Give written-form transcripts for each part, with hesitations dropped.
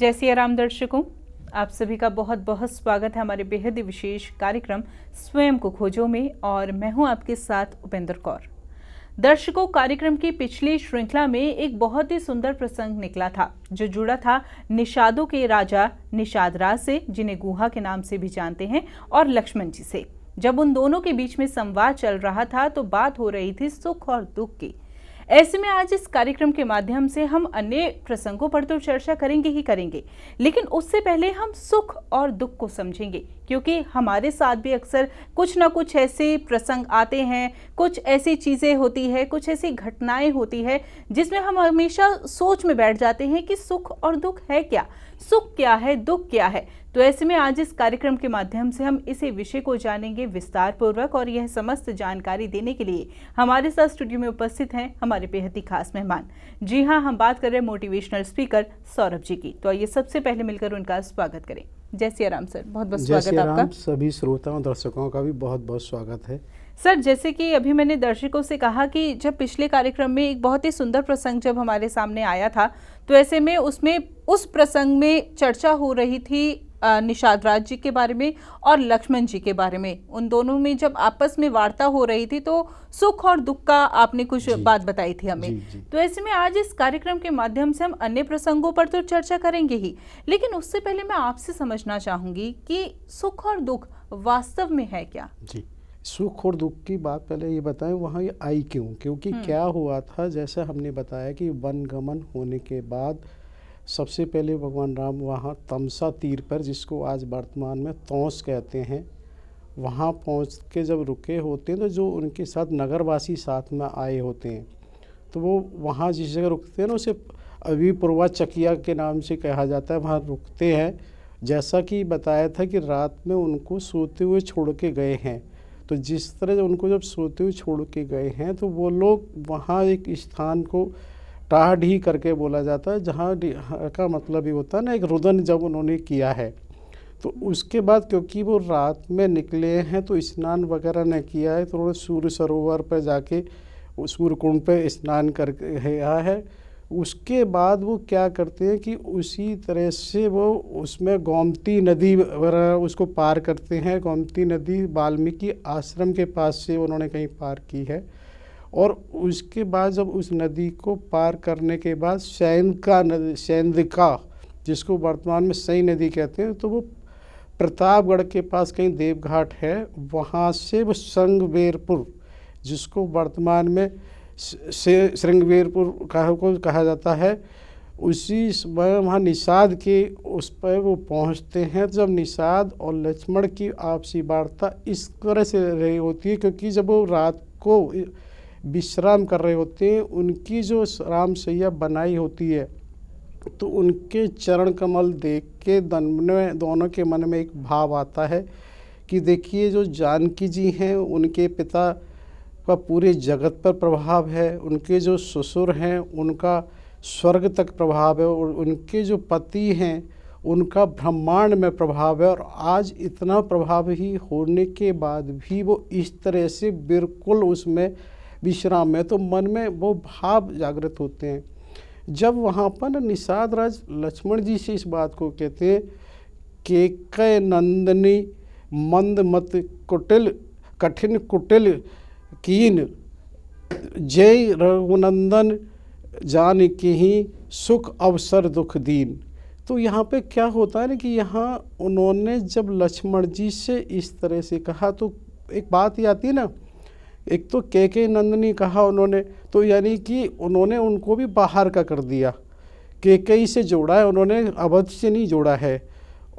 जय सिया राम दर्शकों, आप सभी का बहुत बहुत स्वागत है हमारे बेहद ही विशेष कार्यक्रम स्वयं को खोजो में। और मैं हूं आपके साथ उपेंद्र कौर। दर्शकों, कार्यक्रम की पिछली श्रृंखला में एक बहुत ही सुंदर प्रसंग निकला था जो जुड़ा था निषादों के राजा निषाद राज से, जिन्हें गुहा के नाम से भी जानते हैं, और लक्ष्मण जी से। जब उन दोनों के बीच में संवाद चल रहा था तो बात हो रही थी सुख और दुख की। ऐसे में आज इस कार्यक्रम के माध्यम से हम अन्य प्रसंगों पर तो चर्चा करेंगे ही करेंगे, लेकिन उससे पहले हम सुख और दुख को समझेंगे, क्योंकि हमारे साथ भी अक्सर कुछ ना कुछ ऐसे प्रसंग आते हैं, कुछ ऐसी चीज़ें होती है, कुछ ऐसी घटनाएं होती है जिसमें हम हमेशा सोच में बैठ जाते हैं कि सुख और दुख है क्या, सुख क्या है, दुख क्या है। तो ऐसे में आज इस कार्यक्रम के माध्यम से हम इसी विषय को जानेंगे विस्तार पूर्वक, और यह समस्त जानकारी देने के लिए हमारे साथ स्टूडियो में उपस्थित हैं हमारे बेहद ही खास मेहमान। जी हाँ, हम बात कर रहे हैं मोटिवेशनल स्पीकर सौरभ जी की। तो आइए सबसे पहले मिलकर उनका स्वागत करें। जय सिया राम सर, बहुत बहुत स्वागत आपका। सभी श्रोताओं दर्शकों का भी बहुत बहुत स्वागत है सर। जैसे कि अभी मैंने दर्शकों से कहा कि जब पिछले कार्यक्रम में एक बहुत ही सुंदर प्रसंग जब हमारे सामने आया था, तो ऐसे में उसमें उस प्रसंग में चर्चा हो रही थी निषाद राज जी के बारे में और लक्ष्मण जी के बारे में। उन दोनों में जब आपस में वार्ता हो रही थी तो सुख और दुख का आपने कुछ बात बताई थी हमें। जी। तो ऐसे में आज इस कार्यक्रम के माध्यम से हम अन्य प्रसंगों पर तो चर्चा करेंगे ही, लेकिन उससे पहले मैं आपसे समझना चाहूंगी कि सुख और दुख वास्तव में है क्या। जी, सुख और दुख की बात पहले ये बताएं, वहाँ ये आई क्यों, क्योंकि क्या हुआ था। जैसे हमने बताया कि वनगमन होने के बाद सबसे पहले भगवान राम वहाँ तमसा तीर पर, जिसको आज वर्तमान में तौस कहते हैं, वहाँ पहुँच के जब रुके होते हैं तो जो उनके साथ नगरवासी साथ में आए होते हैं, तो वो वहाँ जिस जगह रुकते हैं ना, उसे अभी पूर्वा चकिया के नाम से कहा जाता है, वहाँ रुकते हैं। जैसा कि बताया था कि रात में उनको सोते हुए छोड़ के गए हैं, तो जिस तरह उनको जब सोते हुए छोड़ के गए हैं तो वो लोग वहाँ एक स्थान को टाढ़ी करके बोला जाता है, जहाँ का मतलब ये होता है ना, एक रुदन जब उन्होंने किया है। तो उसके बाद क्योंकि वो रात में निकले हैं तो स्नान वगैरह ने किया है, तो उन्होंने सूर्य सरोवर पर जाके सूर्य कुंड पर स्नान करके आया है। उसके बाद वो क्या करते हैं कि उसी तरह से वो उसमें गोमती नदी वगैरह उसको पार करते हैं। गोमती नदी वाल्मीकि आश्रम के पास से उन्होंने कहीं पार की है, और उसके बाद जब उस नदी को पार करने के बाद सैंदिका, जिसको वर्तमान में सई नदी कहते हैं, तो वो प्रतापगढ़ के पास कहीं देवघाट है, वहाँ से वो श्रृंगवेरपुर, जिसको वर्तमान में श्रृंगवेरपुर को कहा जाता है, उसी समय वहाँ निषाद के उस पर वो पहुँचते हैं। जब निषाद और लक्ष्मण की आपसी वार्ता इस तरह से रही होती है, क्योंकि जब वो रात को विश्राम कर रहे होते हैं, उनकी जो राम सैया बनाई होती है, तो उनके चरण कमल देख के दोनों के मन में एक भाव आता है कि देखिए, जो जानकी जी हैं उनके पिता का पूरे जगत पर प्रभाव है, उनके जो ससुर हैं उनका स्वर्ग तक प्रभाव है, और उनके जो पति हैं उनका ब्रह्मांड में प्रभाव है। और आज इतना प्रभाव ही होने के बाद भी वो इस तरह से बिल्कुल उसमें विश्राम में, तो मन में वो भाव जागृत होते हैं। जब वहाँ पर निषाद राज लक्ष्मण जी से इस बात को कहते हैं, केकय नंदनी मंद मत कुटिल कठिन कुटिल कीन, जय रघुनंदन जान के ही सुख अवसर दुख दीन। तो यहाँ पे क्या होता है ना कि यहाँ उन्होंने जब लक्ष्मण जी से इस तरह से कहा, तो एक बात ही आती है ना, एक तो के नंदनी कहा उन्होंने, तो यानी कि उन्होंने उनको भी बाहर का कर दिया, केकई से जोड़ा है उन्होंने, अवध से नहीं जोड़ा है।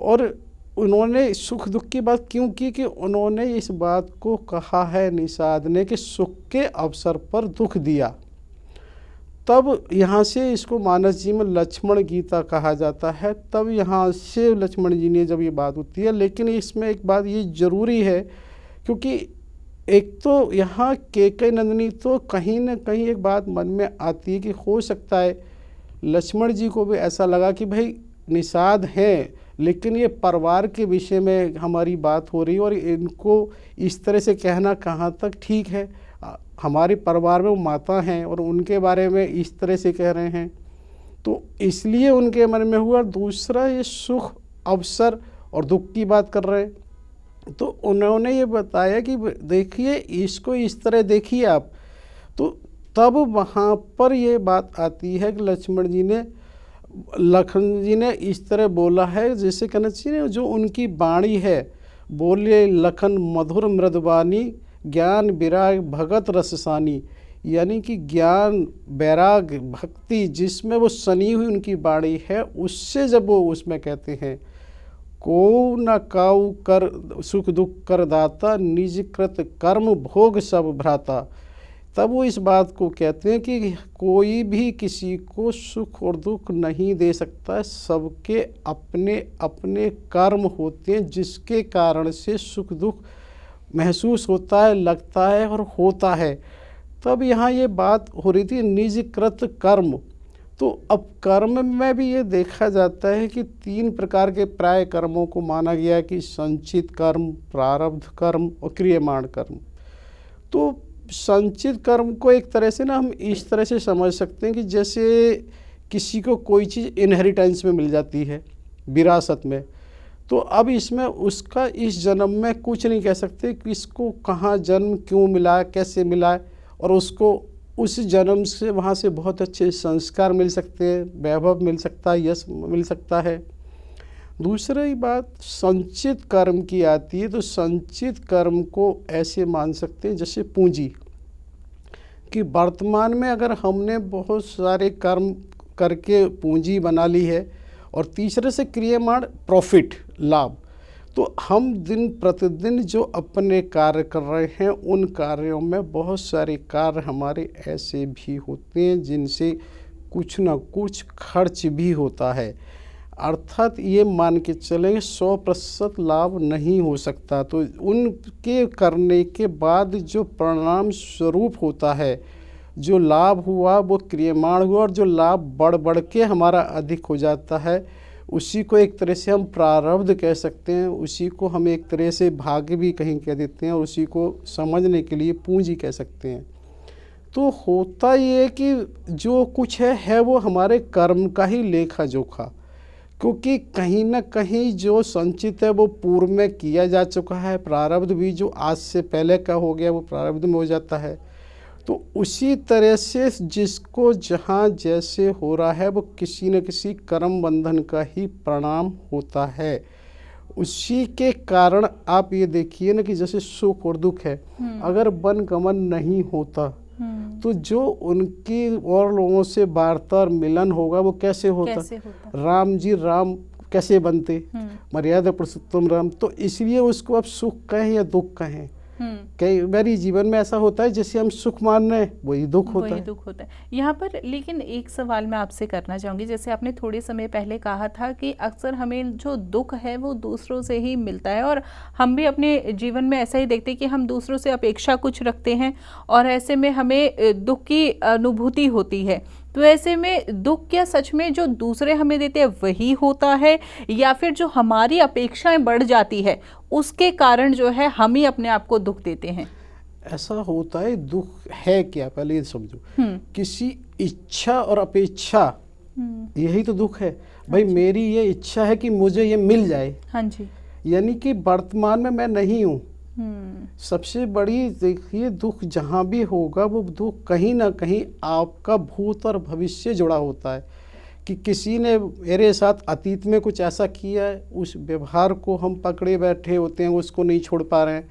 और उन्होंने सुख दुख की बात क्यों की कि उन्होंने इस बात को कहा है निषाद ने कि सुख के अवसर पर दुख दिया। तब यहाँ से इसको मानस जी में लक्ष्मण गीता कहा जाता है। तब यहाँ से लक्ष्मण जी ने जब ये बात होती है, लेकिन इसमें एक बात ये ज़रूरी है, क्योंकि एक तो यहाँ केकई नंदिनी, तो कहीं ना कहीं एक बात मन में आती है कि हो सकता है लक्ष्मण जी को भी ऐसा लगा कि भाई निषाद हैं, लेकिन ये परिवार के विषय में हमारी बात हो रही है और इनको इस तरह से कहना कहाँ तक ठीक है। हमारे परिवार में वो माता हैं और उनके बारे में इस तरह से कह रहे हैं। तो इसलिए उनके मन में हुआ। दूसरा, ये सुख अवसर और दुख की बात कर रहे हैं, तो उन्होंने ये बताया कि देखिए इसको इस तरह देखिए आप। तो तब वहाँ पर ये बात आती है कि लखन जी ने इस तरह बोला है, जैसे कहना चाहिए जो उनकी वाणी है, बोले लखन मधुर मृदवानी, ज्ञान विराग भगत रससानी। यानी कि ज्ञान वैराग भक्ति जिसमें वो सनी हुई उनकी वाणी है, उससे जब वो उसमें कहते हैं को न काऊ कर सुख दुख कर दाता, निज कृत कर्म भोग सब भ्राता। तब वो इस बात को कहते हैं कि कोई भी किसी को सुख और दुख नहीं दे सकता, सबके अपने अपने कर्म होते हैं जिसके कारण से सुख दुख महसूस होता है, लगता है और होता है। तब यहाँ ये बात हो रही थी निज कृत कर्म। तो अब कर्म में भी ये देखा जाता है कि 3 प्रकार के प्राय कर्मों को माना गया है कि संचित कर्म, प्रारब्ध कर्म और क्रियमाण कर्म। तो संचित कर्म को एक तरह से ना हम इस तरह से समझ सकते हैं कि जैसे किसी को कोई चीज़ इनहेरिटेंस में मिल जाती है, विरासत में, तो अब इसमें उसका इस जन्म में कुछ नहीं कह सकते कि इसको कहाँ जन्म क्यों मिला, कैसे मिला, और उसको उस जन्म से वहाँ से बहुत अच्छे संस्कार मिल सकते हैं, वैभव मिल सकता है, यश मिल सकता है। दूसरी बात संचित कर्म की आती है। तो संचित कर्म को ऐसे मान सकते हैं जैसे पूंजी, कि वर्तमान में अगर हमने बहुत सारे कर्म करके पूंजी बना ली है, और तीसरे से क्रियमाण प्रॉफिट, लाभ। तो हम दिन प्रतिदिन जो अपने कार्य कर रहे हैं उन कार्यों में बहुत सारे कार्य हमारे ऐसे भी होते हैं जिनसे कुछ न कुछ खर्च भी होता है। अर्थात ये मान के चलें 100% लाभ नहीं हो सकता। तो उनके करने के बाद जो परिणाम स्वरूप होता है, जो लाभ हुआ वो क्रियमाण हुआ, और जो लाभ बढ़ बढ़ के हमारा अधिक हो जाता है उसी को एक तरह से हम प्रारब्ध कह सकते हैं, उसी को हम एक तरह से भाग्य भी कहीं कह देते हैं, और उसी को समझने के लिए पूंजी कह सकते हैं। तो होता ये कि जो कुछ है वो हमारे कर्म का ही लेखा जोखा, क्योंकि कहीं ना कहीं जो संचित है वो पूर्व में किया जा चुका है, प्रारब्ध भी जो आज से पहले का हो गया वो प्रारब्ध में हो जाता है। तो उसी तरह से जिसको जहाँ जैसे हो रहा है वो किसी न किसी कर्म बंधन का ही परिणाम होता है। उसी के कारण आप ये देखिए ना कि जैसे सुख और दुख है, अगर वन गमन नहीं होता तो जो उनकी और लोगों से वार्ता और मिलन होगा वो कैसे होता? राम जी राम कैसे बनते, मर्यादा पुरुषोत्तम राम। तो इसलिए उसको अब सुख कहें या दुख कहें, कई बारी जीवन में ऐसा होता है जैसे हम सुख मान रहे हैं वही दुख होता है। यहाँ पर लेकिन एक सवाल मैं आपसे करना चाहूँगी, जैसे आपने थोड़े समय पहले कहा था कि अक्सर हमें जो दुख है वो दूसरों से ही मिलता है, और हम भी अपने जीवन में ऐसा ही देखते हैं कि हम दूसरों से अपेक्षा कुछ रखते हैं और ऐसे में हमें दुख की अनुभूति होती है। तो ऐसे में दुख क्या सच में जो दूसरे हमें देते हैं वही होता है, या फिर जो हमारी अपेक्षाएं बढ़ जाती है उसके कारण जो है हम ही अपने आप को दुख देते हैं? ऐसा होता है। दुख है क्या, पहले ये समझो। किसी इच्छा और अपेक्षा, यही तो दुख है। भाई मेरी ये इच्छा है कि मुझे ये मिल जाए, हाँ जी, यानी कि वर्तमान में मैं नहीं हूँ। सबसे बड़ी देखिए दुख जहाँ भी होगा वो दुख कहीं ना कहीं आपका भूत और भविष्य जुड़ा होता है, कि किसी ने मेरे साथ अतीत में कुछ ऐसा किया है, उस व्यवहार को हम पकड़े बैठे होते हैं, उसको नहीं छोड़ पा रहे हैं,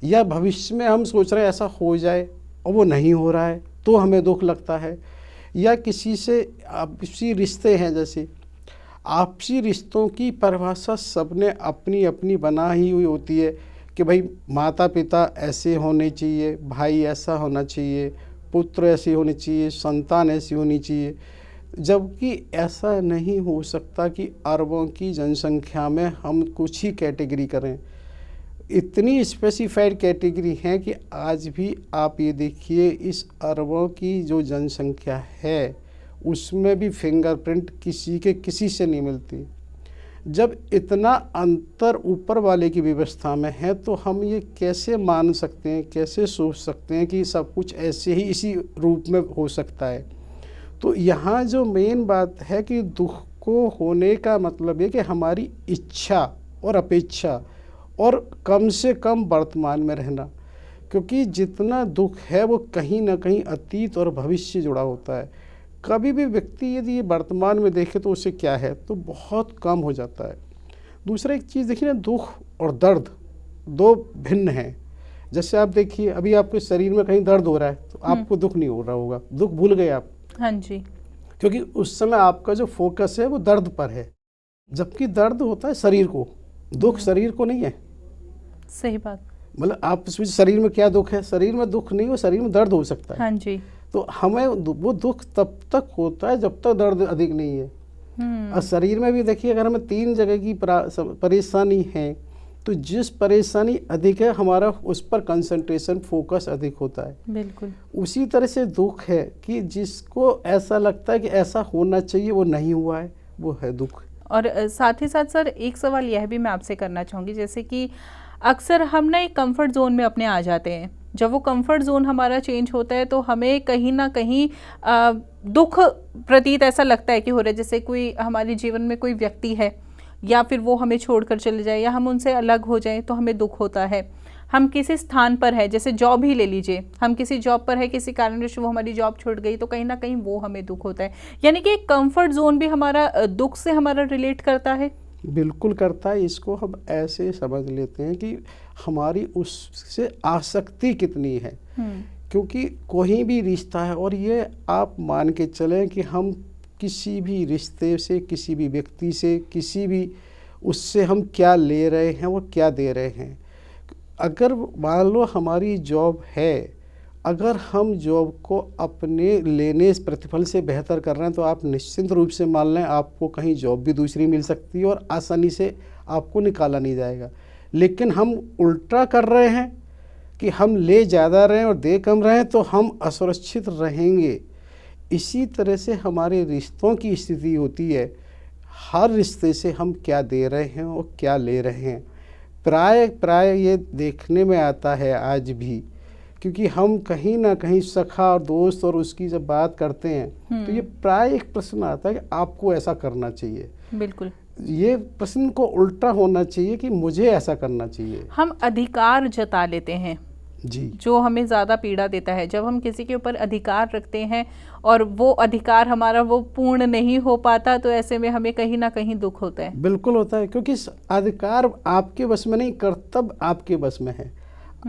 या भविष्य में हम सोच रहे हैं ऐसा हो जाए और वो नहीं हो रहा है तो हमें दुख लगता है। या किसी से आपसी रिश्ते हैं, जैसे आपसी रिश्तों की परिभाषा सबने अपनी अपनी बना ही हुई होती है कि भाई माता पिता ऐसे होने चाहिए, भाई ऐसा होना चाहिए, पुत्र ऐसे होने चाहिए, संतान ऐसी होनी चाहिए। जबकि ऐसा नहीं हो सकता कि अरबों की जनसंख्या में हम कुछ ही कैटेगरी करें। इतनी स्पेसिफाइड कैटेगरी हैं कि आज भी आप ये देखिए इस अरबों की जो जनसंख्या है उसमें भी फिंगरप्रिंट किसी के किसी से नहीं मिलती। जब इतना अंतर ऊपर वाले की व्यवस्था में है तो हम ये कैसे मान सकते हैं, कैसे सोच सकते हैं कि सब कुछ ऐसे ही इसी रूप में हो सकता है? तो यहाँ जो मेन बात है कि दुख को होने का मतलब ये कि हमारी इच्छा और अपेक्षा और कम से कम वर्तमान में रहना, क्योंकि जितना दुख है वो कहीं ना कहीं अतीत और भविष्य से जुड़ा होता है। कभी भी व्यक्ति यदि ये वर्तमान में देखे तो उसे क्या है तो बहुत कम हो जाता है। दूसरा एक चीज़ देखिए ना, दुख और दर्द दो भिन्न हैं। जैसे आप देखिए अभी आपके शरीर में कहीं दर्द हो रहा है तो आपको दुख नहीं हो रहा होगा, दुख भूल गए आप। हाँ जी। क्योंकि उस समय आपका जो फोकस है वो दर्द पर है, जबकि दर्द होता है शरीर को, दुख शरीर को नहीं है। सही बात। मतलब आप शरीर में क्या दुख है, शरीर में दुख नहीं हो, शरीर में दर्द हो सकता है। हाँ जी। तो हमें वो दुख तब तक होता है जब तक दर्द अधिक नहीं है। और शरीर में भी देखिए अगर हमें 3 जगह की परेशानी है तो जिस परेशानी अधिक है हमारा उस पर कंसंट्रेशन फोकस अधिक होता है। बिल्कुल। उसी तरह से दुख है कि जिसको ऐसा लगता है कि ऐसा होना चाहिए वो नहीं हुआ है, वो है दुख। और साथ ही साथ सर एक सवाल यह भी मैं आपसे करना चाहूँगी, जैसे कि अक्सर हम ना एक कंफर्ट जोन में अपने आ जाते हैं। जब वो कंफर्ट जोन हमारा चेंज होता है तो हमें कहीं ना कहीं दुख प्रतीत ऐसा लगता है कि हो रहा है। जैसे कोई हमारे जीवन में कोई व्यक्ति है या फिर वो हमें छोड़कर चले जाए या हम उनसे अलग हो जाएं तो हमें दुख होता है। हम किसी स्थान पर है, जैसे जॉब ही ले लीजिए, हम किसी जॉब पर है, किसी कारणवश वो हमारी जॉब छूट गई तो कहीं ना कहीं वो हमें दुख होता है। यानी कि कंफर्ट जोन भी हमारा दुख से हमारा रिलेट करता है। बिल्कुल करता है। इसको हम ऐसे समझ लेते हैं कि हमारी उससे आसक्ति कितनी है। क्योंकि कोई भी रिश्ता है, और ये आप मान के चलें कि हम किसी भी रिश्ते से, किसी भी व्यक्ति से, किसी भी उससे हम क्या ले रहे हैं वो क्या दे रहे हैं। अगर मान लो हमारी जॉब है, अगर हम जॉब को अपने लेने प्रतिफल से बेहतर कर रहे हैं तो आप निश्चित रूप से मान लें आपको कहीं जॉब भी दूसरी मिल सकती है और आसानी से आपको निकाला नहीं जाएगा। लेकिन हम उल्टा कर रहे हैं कि हम ले ज़्यादा रहे हैं और दे कम रहे हैं तो हम असुरक्षित रहेंगे। इसी तरह से हमारे रिश्तों की स्थिति होती है। हर रिश्ते से हम क्या दे रहे हैं और क्या ले रहे हैं, प्राय ये देखने में आता है आज भी। क्योंकि हम कहीं ना कहीं सखा और दोस्त और उसकी जब बात करते हैं तो ये प्राय एक प्रश्न आता है कि आपको ऐसा करना चाहिए। बिल्कुल। ये प्रश्न को उल्टा होना चाहिए कि मुझे ऐसा करना चाहिए। हम अधिकार जता लेते हैं जी, जो हमें ज़्यादा पीड़ा देता है। जब हम किसी के ऊपर अधिकार रखते हैं और वो अधिकार हमारा वो पूर्ण नहीं हो पाता तो ऐसे में हमें कहीं ना कहीं दुख होता है। बिल्कुल होता है, क्योंकि अधिकार आपके बस में नहीं, कर्तव्य आपके बस में है।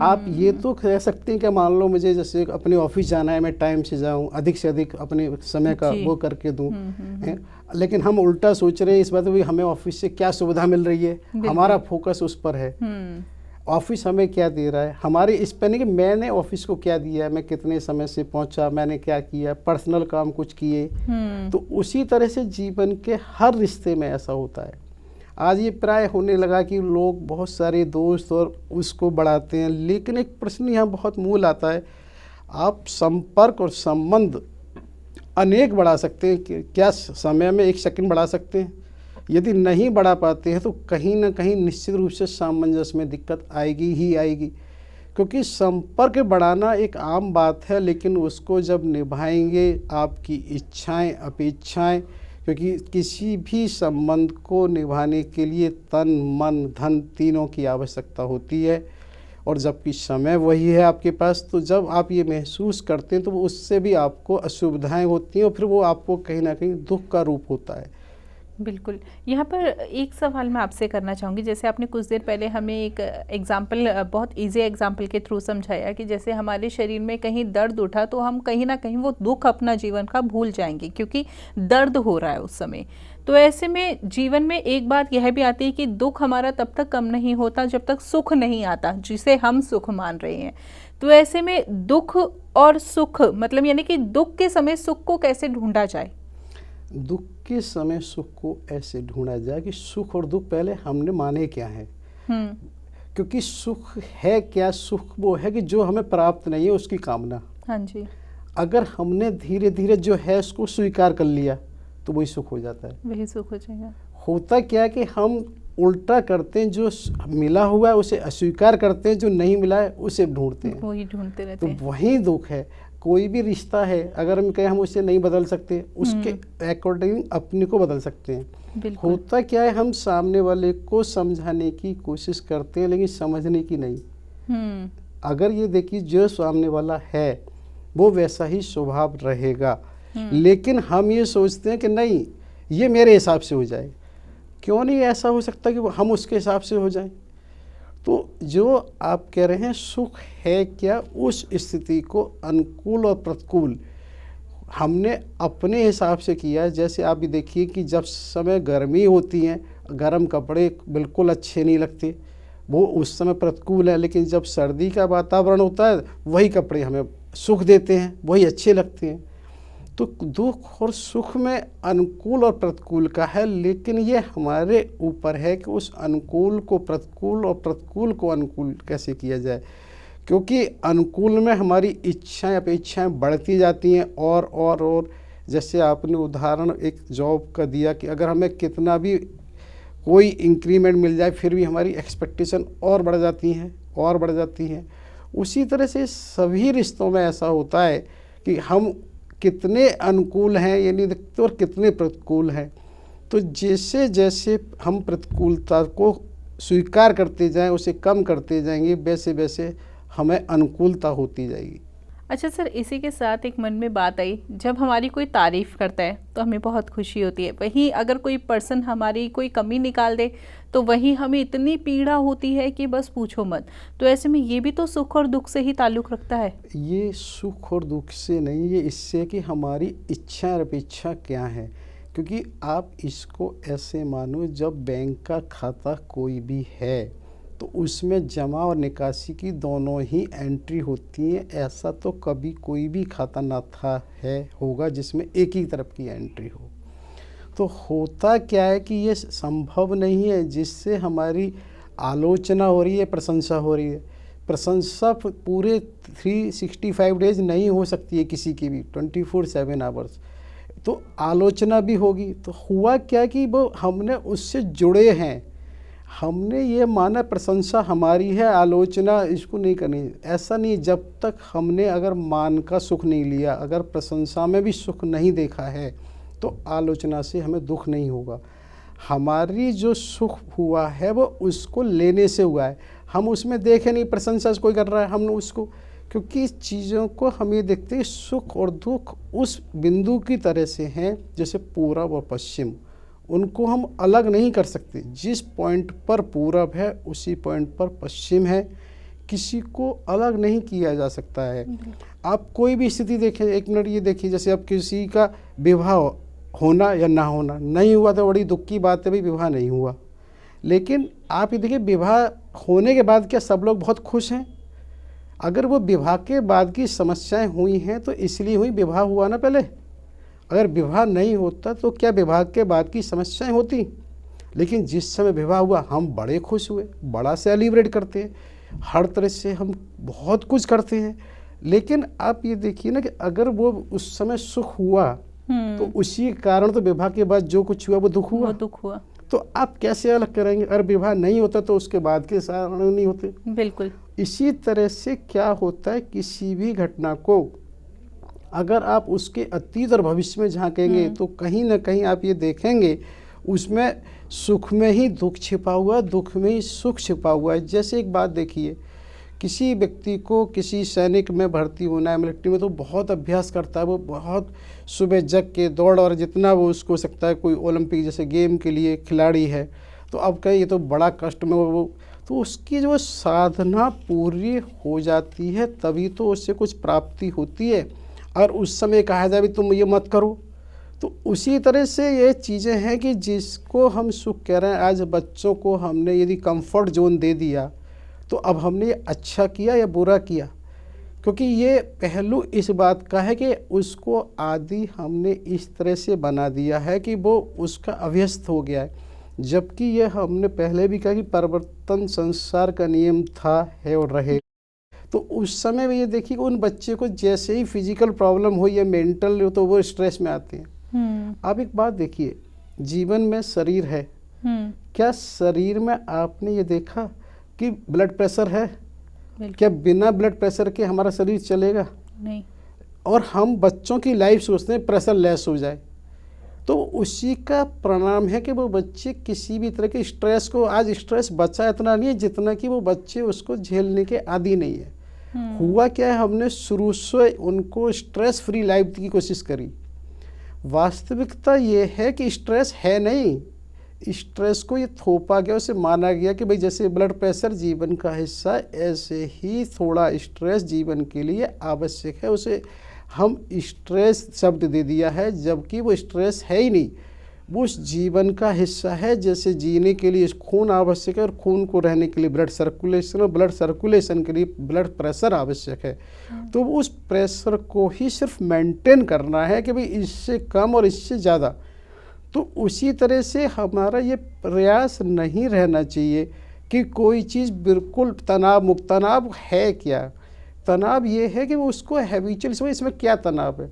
आप ये तो कह सकते हैं कि मान लो मुझे जैसे अपने ऑफिस जाना है, मैं टाइम से जाऊं, अधिक से अधिक अपने समय का वो करके दूं। लेकिन हम उल्टा सोच रहे हैं इस बात में, हमें ऑफिस से क्या सुविधा मिल रही है, हमारा फोकस उस पर है। ऑफिस हमें क्या दे रहा है, हमारे इस पर नहीं कि मैंने ऑफिस को क्या दिया, मैं कितने समय से पहुंचा, मैंने क्या किया, पर्सनल काम कुछ किए। तो उसी तरह से जीवन के हर रिश्ते में ऐसा होता है। आज ये प्राय होने लगा कि लोग बहुत सारे दोस्त और उसको बढ़ाते हैं। लेकिन एक प्रश्न यहाँ बहुत मूल आता है, आप संपर्क और संबंध अनेक बढ़ा सकते हैं, क्या समय में 1 सेकंड बढ़ा सकते हैं? यदि नहीं बढ़ा पाते हैं तो कहीं ना कहीं निश्चित रूप से सामंजस्य में दिक्कत आएगी ही आएगी। क्योंकि संपर्क बढ़ाना एक आम बात है, लेकिन उसको जब निभाएंगे आपकी इच्छाएं, अपेक्षाएं, क्योंकि किसी भी संबंध को निभाने के लिए तन, मन, धन तीनों की आवश्यकता होती है। और जबकि समय वही है आपके पास, तो जब आप ये महसूस करते हैं तो उससे भी आपको असुविधाएं होती हैं और फिर वो आपको कहीं ना कहीं दुख का रूप होता है। बिल्कुल। यहाँ पर एक सवाल मैं आपसे करना चाहूँगी, जैसे आपने कुछ देर पहले हमें एक एग्जाम्पल, बहुत इजी एग्जाम्पल के थ्रू समझाया कि जैसे हमारे शरीर में कहीं दर्द उठा तो हम कहीं ना कहीं वो दुख अपना जीवन का भूल जाएंगे क्योंकि दर्द हो रहा है उस समय। तो ऐसे में जीवन में एक बात यह भी आती है कि दुख हमारा तब तक कम नहीं होता जब तक सुख नहीं आता जिसे हम सुख मान रहे हैं। तो ऐसे में दुख और सुख, मतलब यानी कि दुख के समय सुख को कैसे ढूंढा जाए? दुख के समय सुख को ऐसे ढूंढा जाए कि सुख और दुख पहले हमने माने क्या है। क्योंकि सुख है क्या, सुख वो है कि जो हमें प्राप्त नहीं है उसकी कामना। हाँ जी। अगर हमने धीरे धीरे जो है उसको स्वीकार कर लिया तो वही सुख हो जाता है, वही सुख हो जाएगा। होता क्या है कि हम उल्टा करते हैं, जो मिला हुआ है उसे अस्वीकार करते हैं, जो नहीं मिला है उसे ढूंढते हैं, वही ढूंढते रहते हैं। तो वही दुख है। कोई भी रिश्ता है, अगर हम कहें हम उसे नहीं बदल सकते, उसके अकॉर्डिंग अपने को बदल सकते हैं। होता क्या है, हम सामने वाले को समझाने की कोशिश करते हैं लेकिन समझने की नहीं। अगर ये देखिए जो सामने वाला है वो वैसा ही स्वभाव रहेगा, लेकिन हम ये सोचते हैं कि नहीं ये मेरे हिसाब से हो जाए। क्यों नहीं ऐसा हो सकता कि हम उसके हिसाब से हो जाएं? तो जो आप कह रहे हैं सुख है क्या, उस स्थिति को अनुकूल और प्रतिकूल हमने अपने हिसाब से किया है। जैसे आप भी देखिए कि जब समय गर्मी होती है, गर्म कपड़े बिल्कुल अच्छे नहीं लगते, वो उस समय प्रतिकूल है, लेकिन जब सर्दी का वातावरण होता है वही कपड़े हमें सुख देते हैं, वही अच्छे लगते हैं। तो दुख और सुख में अनुकूल और प्रतिकूल का है, लेकिन ये हमारे ऊपर है कि उस अनुकूल को प्रतिकूल और प्रतिकूल को अनुकूल कैसे किया जाए। क्योंकि अनुकूल में हमारी इच्छाएं अपेक्षाएं बढ़ती जाती हैं और जैसे आपने उदाहरण एक जॉब का दिया कि अगर हमें कितना भी कोई इंक्रीमेंट मिल जाए फिर भी हमारी एक्सपेक्टेशन और बढ़ जाती हैं। उसी तरह से सभी रिश्तों में ऐसा होता है कि हम कितने अनुकूल हैं ये नहीं देखते और कितने प्रतिकूल हैं। तो जैसे जैसे हम प्रतिकूलता को स्वीकार करते जाएं, उसे कम करते जाएंगे, वैसे वैसे हमें अनुकूलता होती जाएगी। अच्छा सर, इसी के साथ एक मन में बात आई, जब हमारी कोई तारीफ़ करता है तो हमें बहुत खुशी होती है, वहीं अगर कोई पर्सन हमारी कोई कमी निकाल दे तो वहीं हमें इतनी पीड़ा होती है कि बस पूछो मत। तो ऐसे में ये भी तो सुख और दुख से ही ताल्लुक़ रखता है। ये सुख और दुख से नहीं, ये इससे कि हमारी इच्छा और अपेक्षा क्या है। क्योंकि आप इसको ऐसे मानो, जब बैंक का खाता कोई भी है तो उसमें जमा और निकासी की दोनों ही एंट्री होती हैं। ऐसा तो कभी कोई भी खाता ना था होगा जिसमें एक ही तरफ की एंट्री हो। तो होता क्या है कि ये संभव नहीं है, जिससे हमारी आलोचना हो रही है, प्रशंसा हो रही है। प्रशंसा पूरे 365 डेज नहीं हो सकती है किसी की भी, 24/7 आवर्स। तो आलोचना भी होगी। तो हुआ क्या कि वो हमने उससे जुड़े हैं, हमने ये माना प्रशंसा हमारी है, आलोचना इसको नहीं करनी। ऐसा नहीं, जब तक हमने अगर मान का सुख नहीं लिया, अगर प्रशंसा में भी सुख नहीं देखा है, तो आलोचना से हमें दुख नहीं होगा। हमारी जो सुख हुआ है वो उसको लेने से हुआ है। हम उसमें देखे नहीं प्रशंसा कोई कर रहा है, हमने उसको, क्योंकि चीज़ों को हम ये देखते हैं सुख और दुख उस बिंदु की तरह से हैं जैसे पूरब और पश्चिम, उनको हम अलग नहीं कर सकते। जिस पॉइंट पर पूरब है उसी पॉइंट पर पश्चिम है, किसी को अलग नहीं किया जा सकता है। आप कोई भी स्थिति देखें, एक मिनट ये देखिए, जैसे अब किसी का विवाह होना या ना होना, नहीं हुआ तो बड़ी दुख की बात है, भाई विवाह नहीं हुआ। लेकिन आप ये देखिए विवाह होने के बाद क्या सब लोग बहुत खुश हैं? अगर वो विवाह के बाद की समस्याएं हुई हैं तो इसलिए हुई, विवाह हुआ ना पहले। अगर विवाह नहीं होता तो क्या विवाह के बाद की समस्याएं होती? लेकिन जिस समय विवाह हुआ हम बड़े खुश हुए, बड़ा सेलिब्रेट करते हैं, हर तरह से हम बहुत कुछ करते हैं। लेकिन आप ये देखिए ना कि अगर वो उस समय सुख हुआ तो उसी कारण तो विवाह के बाद जो कुछ हुआ वो दुख हुआ। तो आप कैसे अलग करेंगे? अगर विवाह नहीं होता तो उसके बाद के कारण नहीं होते। बिल्कुल। इसी तरह से क्या होता है, किसी भी घटना को अगर आप उसके अतीत और भविष्य में झांकेंगे तो कहीं ना कहीं आप ये देखेंगे उसमें सुख में ही दुख छिपा हुआ, दुख में ही सुख छिपा हुआ है। जैसे एक बात देखिए, किसी व्यक्ति को किसी सैनिक में भर्ती होना है, मिलिट्री में, तो बहुत अभ्यास करता है, वो बहुत सुबह जग के दौड़ और जितना वो उसको सकता है, कोई ओलंपिक जैसे गेम के लिए खिलाड़ी है तो अब कहीं ये तो बड़ा कष्ट में वो, तो उसकी जो साधना पूरी हो जाती है तभी तो उससे कुछ प्राप्ति होती है। और उस समय कहा जाए भी तुम ये मत करो। तो उसी तरह से ये चीज़ें हैं कि जिसको हम सुख कह रहे हैं, आज बच्चों को हमने यदि कंफर्ट जोन दे दिया तो अब हमने ये अच्छा किया या बुरा किया, क्योंकि ये पहलू इस बात का है कि उसको आदि हमने इस तरह से बना दिया है कि वो उसका अभ्यस्त हो गया है। जबकि ये हमने पहले भी कहा कि परिवर्तन संसार का नियम था, है और रहे। तो उस समय में ये देखिए उन बच्चे को जैसे ही फिजिकल प्रॉब्लम हो या मेंटल हो तो वो स्ट्रेस में आते हैं। आप एक बात देखिए, जीवन में शरीर है, क्या शरीर में आपने ये देखा कि ब्लड प्रेशर है? क्या बिना ब्लड प्रेशर के हमारा शरीर चलेगा? नहीं। और हम बच्चों की लाइफ सोचते हैं प्रेशर लेस हो जाए, तो उसी का परिणाम है कि वो बच्चे किसी भी तरह के स्ट्रेस को, आज स्ट्रेस बच्चा इतना नहीं है जितना कि वो बच्चे उसको झेलने के आदी नहीं है। हुआ क्या है, हमने शुरू से उनको स्ट्रेस फ्री लाइफ की कोशिश करी। वास्तविकता ये है कि स्ट्रेस है नहीं, स्ट्रेस को ये थोपा गया, उसे माना गया कि भाई जैसे ब्लड प्रेशर जीवन का हिस्सा, ऐसे ही थोड़ा स्ट्रेस जीवन के लिए आवश्यक है। उसे हम स्ट्रेस शब्द दे दिया है, जबकि वो स्ट्रेस है ही नहीं, वो उस जीवन का हिस्सा है। जैसे जीने के लिए खून आवश्यक है और खून को रहने के लिए ब्लड सर्कुलेशन, और ब्लड सर्कुलेशन के लिए ब्लड प्रेशर आवश्यक है। तो उस प्रेशर को ही सिर्फ मेंटेन करना है कि भाई इससे कम और इससे ज़्यादा। तो उसी तरह से हमारा ये प्रयास नहीं रहना चाहिए कि कोई चीज़ बिल्कुल तनाव मुक्त। तनाव है क्या? तनाव ये है कि वो उसको हैबिचुअल समझ, इसमें क्या तनाव है।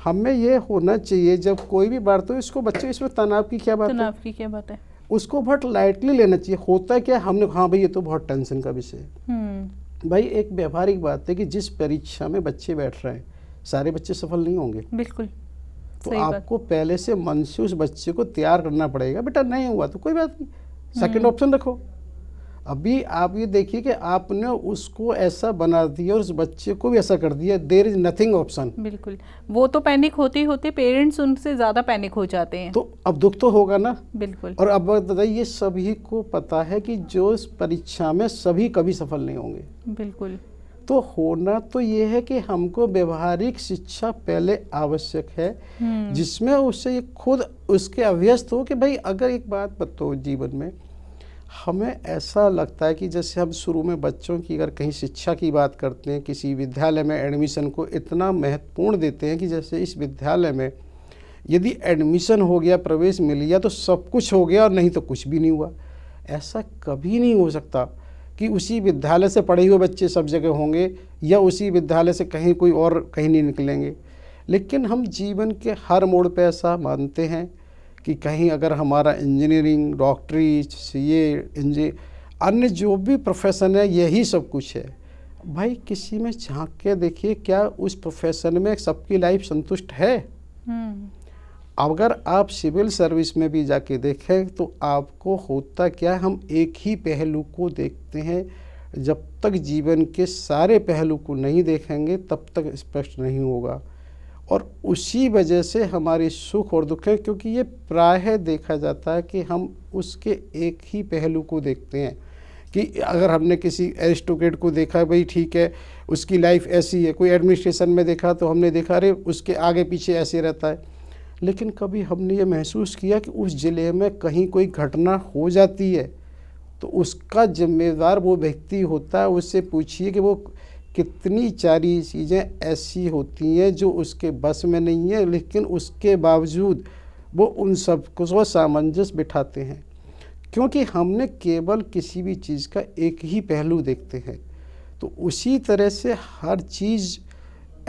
हमें ये होना चाहिए जब कोई भी बात हो, इसको बच्चे इसमें तनाव की क्या बात है, तनाव की क्या बात है, उसको बहुत लाइटली लेना चाहिए। होता क्या हमने, हाँ भाई ये तो बहुत टेंशन का विषय है। भाई एक व्यवहारिक बात है कि जिस परीक्षा में बच्चे बैठ रहे हैं, सारे बच्चे सफल नहीं होंगे, बिल्कुल। तो आपको पहले से मन से उस बच्चे को तैयार करना पड़ेगा। बेटा नहीं हुआ तो कोई बात नहीं, सेकंड ऑप्शन रखो। अभी आप ये देखिए कि आपने उसको ऐसा बना दिया और उस बच्चे को भी ऐसा कर दिया, देयर इज नथिंग ऑप्शन। बिल्कुल, वो तो पैनिक होते होते पेरेंट्स उनसे ज़्यादा पैनिक हो जाते हैं। तो अब दुख तो होगा ना। बिल्कुल। और अब बताइए, सभी को पता है कि जो इस परीक्षा में सभी कभी सफल नहीं होंगे। बिल्कुल। तो होना तो ये है कि हमको व्यवहारिक शिक्षा पहले आवश्यक है, जिसमें उससे खुद उसके अभ्यस्त हो कि भाई अगर एक बात बताओ, जीवन में हमें ऐसा लगता है कि जैसे हम शुरू में बच्चों की अगर कहीं शिक्षा की बात करते हैं, किसी विद्यालय में एडमिशन को इतना महत्वपूर्ण देते हैं कि जैसे इस विद्यालय में यदि एडमिशन हो गया, प्रवेश मिल गया तो सब कुछ हो गया और नहीं तो कुछ भी नहीं हुआ। ऐसा कभी नहीं हो सकता कि उसी विद्यालय से पढ़े हुए बच्चे सब जगह होंगे या उसी विद्यालय से कहीं कोई और कहीं नहीं निकलेंगे। लेकिन हम जीवन के हर मोड़ पे ऐसा मानते हैं कि कहीं अगर हमारा इंजीनियरिंग, डॉक्टरी, सीए, अन्य जो भी प्रोफेशन है यही सब कुछ है। भाई किसी में झांक के देखिए, क्या उस प्रोफेशन में सबकी लाइफ संतुष्ट है? अगर आप सिविल सर्विस में भी जाके देखें तो आपको होता क्या, हम एक ही पहलू को देखते हैं। जब तक जीवन के सारे पहलू को नहीं देखेंगे तब तक स्पष्ट नहीं होगा। और उसी वजह से हमारी सुख और दुख है, क्योंकि ये प्रायः देखा जाता है कि हम उसके एक ही पहलू को देखते हैं। कि अगर हमने किसी एरिस्टोक्रेट को देखा, भाई ठीक है उसकी लाइफ ऐसी है, कोई एडमिनिस्ट्रेशन में देखा तो हमने देखा अरे उसके आगे पीछे ऐसे रहता है। लेकिन कभी हमने ये महसूस किया कि उस ज़िले में कहीं कोई घटना हो जाती है तो उसका जिम्मेदार वो व्यक्ति होता है। उससे पूछिए कि वो कितनी सारी चीज़ें ऐसी होती हैं जो उसके बस में नहीं है, लेकिन उसके बावजूद वो उन सब को सामंजस्य बिठाते हैं, क्योंकि हमने केवल किसी भी चीज़ का एक ही पहलू देखते हैं। तो उसी तरह से हर चीज़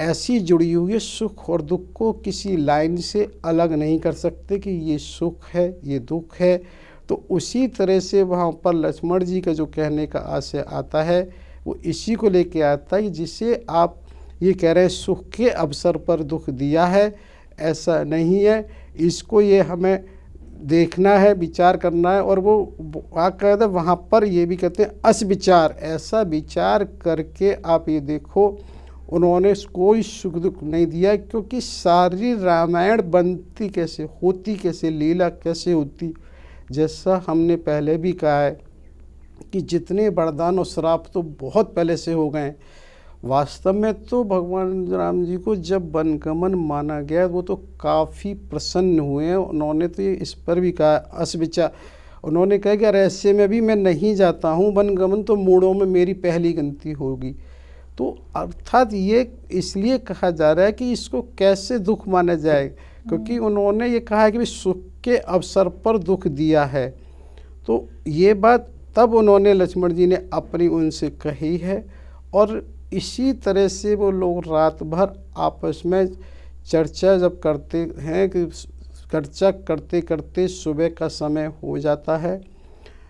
ऐसी जुड़ी हुई है, सुख और दुख को किसी लाइन से अलग नहीं कर सकते कि ये सुख है ये दुख है। तो उसी तरह से वहाँ पर लक्ष्मण जी का जो कहने का आशय आता है वो इसी को लेके आता है कि जिसे आप ये कह रहे हैं सुख के अवसर पर दुख दिया है, ऐसा नहीं है। इसको ये हमें देखना है, विचार करना है। और वो कहते हैं वहाँ पर ये भी कहते हैं अस विचार, ऐसा विचार करके आप ये देखो उन्होंने कोई सुख दुख नहीं दिया, क्योंकि सारी रामायण बनती कैसे, होती कैसे, लीला कैसे होती। जैसा हमने पहले भी कहा है कि जितने वरदान और श्राप तो बहुत पहले से हो गए। वास्तव में तो भगवान राम जी को जब वनगमन माना गया वो तो काफ़ी प्रसन्न हुए हैं। उन्होंने तो ये इस पर भी कहा अस विचार, उन्होंने कहा कि रहस्य में भी मैं नहीं जाता हूँ, वनगमन तो मूढ़ों में मेरी पहली गिनती होगी। तो अर्थात ये इसलिए कहा जा रहा है कि इसको कैसे दुख माना जाए, क्योंकि उन्होंने ये कहा है कि सुख के अवसर पर दुख दिया है। तो ये बात तब उन्होंने लक्ष्मण जी ने अपनी उनसे कही है। और इसी तरह से वो लोग रात भर आपस में चर्चा जब करते हैं कि चर्चा करते करते सुबह का समय हो जाता है।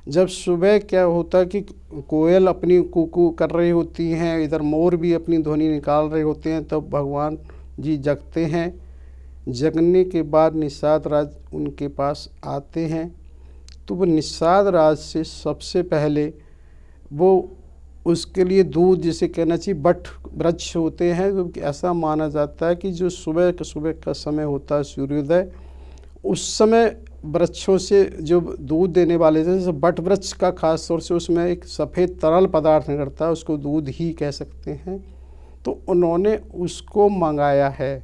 जब सुबह क्या होता है कि कोयल अपनी कुकू कर रही होती हैं, इधर मोर भी अपनी ध्वनि निकाल रहे होते हैं, तब भगवान जी जगते हैं। जगने के बाद निषाद राज उनके पास आते हैं। तो वो निषाद राज से सबसे पहले वो उसके लिए दूध, जिसे कहना चाहिए बट वृक्ष होते हैं, क्योंकि ऐसा माना जाता है कि जो सुबह का समय होता है सूर्योदय, उस समय वृक्षों से जो दूध देने वाले थे, जैसे बट वृक्ष का खास तौर से उसमें एक सफ़ेद तरल पदार्थ निकलता है, उसको दूध ही कह सकते हैं। तो उन्होंने उसको मंगाया है।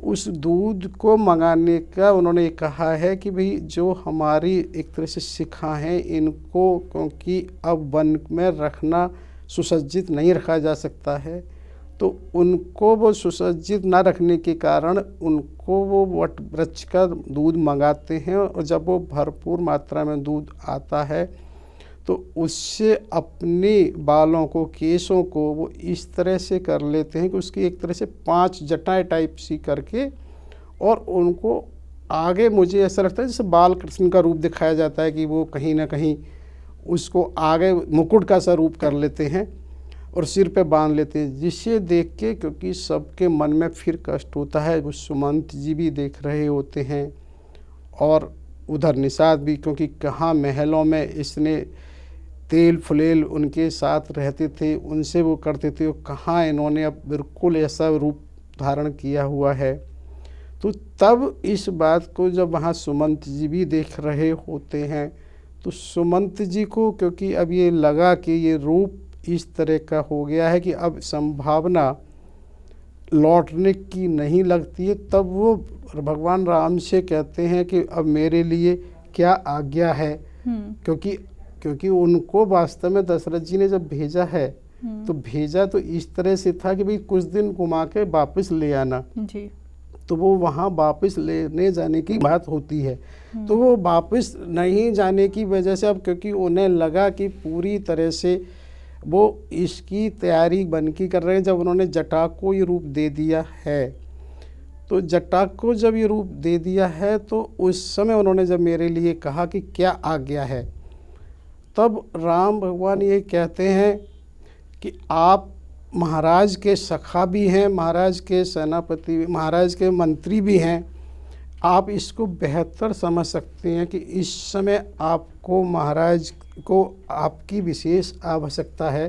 उस दूध को मंगाने का उन्होंने कहा है कि भाई जो हमारी एक तरह से सिखा हैं इनको, क्योंकि अब वन में रखना सुसज्जित नहीं रखा जा सकता है, तो उनको वो सुसज्जित ना रखने के कारण उनको वो वट वृक्ष का दूध मंगाते हैं। और जब वो भरपूर मात्रा में दूध आता है तो उससे अपने बालों को, केसों को वो इस तरह से कर लेते हैं कि उसकी एक तरह से 5 जटाएं टाइप सी करके, और उनको आगे मुझे ऐसा लगता है जैसे बाल कृष्ण का रूप दिखाया जाता है कि वो कहीं ना कहीं उसको आगे मुकुट का सा रूप कर लेते हैं और सिर पे बांध लेते हैं, जिसे देख के क्योंकि सबके मन में फिर कष्ट होता है। वो सुमंत जी भी देख रहे होते हैं और उधर निषाद भी, क्योंकि कहाँ महलों में इसने तेल फुलेल उनके साथ रहते थे, उनसे वो करते थे, कहाँ इन्होंने अब बिल्कुल ऐसा रूप धारण किया हुआ है। तो तब इस बात को जब वहाँ सुमंत जी भी देख रहे होते हैं, तो सुमंत जी को क्योंकि अब ये लगा कि ये रूप इस तरह का हो गया है कि अब संभावना लौटने की नहीं लगती है, तब वो भगवान राम से कहते हैं कि अब मेरे लिए क्या आज्ञा है। क्योंकि उनको वास्तव में दशरथ जी ने जब भेजा है तो भेजा तो इस तरह से था कि भाई कुछ दिन घुमा के वापस ले आना जी। तो वो वहाँ वापस लेने जाने की बात होती है। तो वो वापस नहीं जाने की वजह से अब क्योंकि उन्हें लगा कि पूरी तरह से वो इसकी तैयारी बन की कर रहे हैं, जब उन्होंने जटा को ये रूप दे दिया है, तो जटा को जब ये रूप दे दिया है तो उस समय उन्होंने जब मेरे लिए कहा कि क्या आज्ञा है, तब राम भगवान ये कहते हैं कि आप महाराज के सखा भी हैं, महाराज के सेनापति, महाराज के मंत्री भी हैं, आप इसको बेहतर समझ सकते हैं कि इस समय आपको महाराज को आपकी विशेष आवश्यकता है।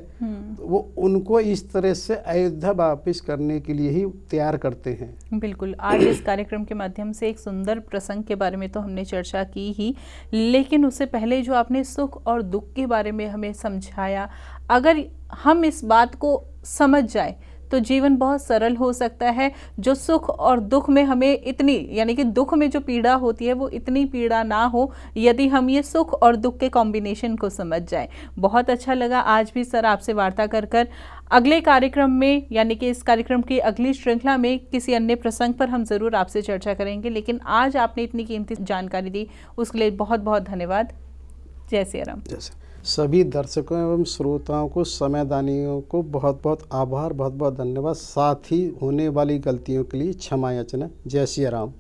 वो उनको इस तरह से अयोध्या वापस करने के लिए ही तैयार करते हैं। बिल्कुल, आज इस कार्यक्रम के माध्यम से एक सुंदर प्रसंग के बारे में तो हमने चर्चा की ही, लेकिन उससे पहले जो आपने सुख और दुख के बारे में हमें समझाया, अगर हम इस बात को समझ जाए तो जीवन बहुत सरल हो सकता है। जो सुख और दुख में हमें इतनी, यानी कि दुख में जो पीड़ा होती है वो इतनी पीड़ा ना हो, यदि हम ये सुख और दुख के कॉम्बिनेशन को समझ जाएं। बहुत अच्छा लगा आज भी सर आपसे वार्ता कर कर। अगले कार्यक्रम में, यानी कि इस कार्यक्रम की अगली श्रृंखला में किसी अन्य प्रसंग पर हम ज़रूर आपसे चर्चा करेंगे, लेकिन आज आपने इतनी कीमती जानकारी दी उसके लिए बहुत बहुत धन्यवाद। जय सिया राम। सभी दर्शकों एवं श्रोताओं को, समयदानियों को बहुत बहुत आभार, बहुत बहुत धन्यवाद। साथ ही होने वाली गलतियों के लिए क्षमा याचना। जय सिया राम।